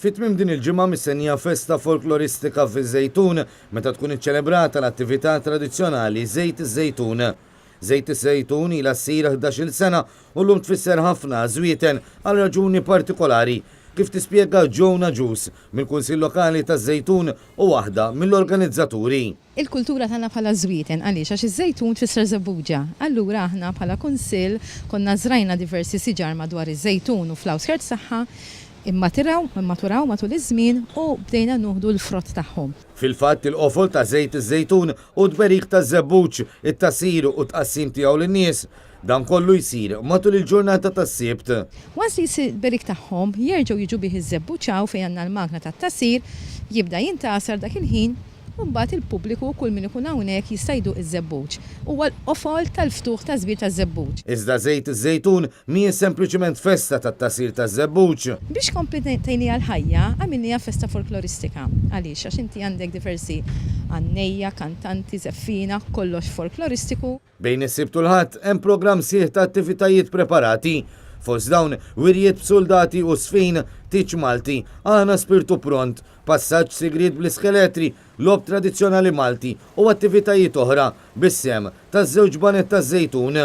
Fit-tmiem din il-ġimgħa mistennija festa folkloristika fiż-Żejtun meta tkun iċċelebrata l-attività tradizzjonali Żejt iż-Żejtun. Żejt iż-Żejtun ilha ssir 11-il sena u llum tfisser ħafna żwieten għal raġuni partikolari. Kif tispjega Jona Ġus mill-Kunsill Lokali taż-Żejtun u waħda mill-organizzaturi. Il-kultura tagħna bħala żwieten għaliex għax iż-żejtun tfisser żebbuġa. Allura aħna bħala kunsill konna żrajna diversi siġar madwar iż-żejtun u fl-outskirts tagħha immaturaw matul iż-żmien u bdejna nuħdu l-frott tagħhom. Fil-fatt il-qofol ta' żejt iż-żejtun u d-beriq ta' żebbuġ, it-tasir u tqassim tiegħu lin-nies dan kollu jsir matul il-ġurnata tas-Sibt. Once jsir beriq tagħhom jerġgħu jiġu bih iż-żebbuċaw fejn għandna l-magna tat-tasir, jibda jintasar dak il-ħin u mbagħad il-pubbliku kull min ikun hawnhekk jista' jduq iż-żebbuġ. Huwa l-qofol tal-ftuħ ta' żbir taż-żebbuġ. Iżda żejt iż-żejtun mhijiex sempliċement festa tat-tasir taż-żebbuġ. Biex kompletejnija l-ħajja għamilnija festa folkloristika. Għaliex għax inti għandek diversi għannejja, kantanti, żeffina, kollox folkloristiku. Bejn is-Sibt u l-Ħadd hemm programm sieħ ta' attivitajiet preparati. Fost dawn wirjiet b'soldati u sfin, tiċ Malti, għana spirtu pront, passaġġ sigriet bl-iskeletri, lob tradizzjonali Malti u attivitajiet oħra bis-sem taż-żewġ banet taż-Żejtun.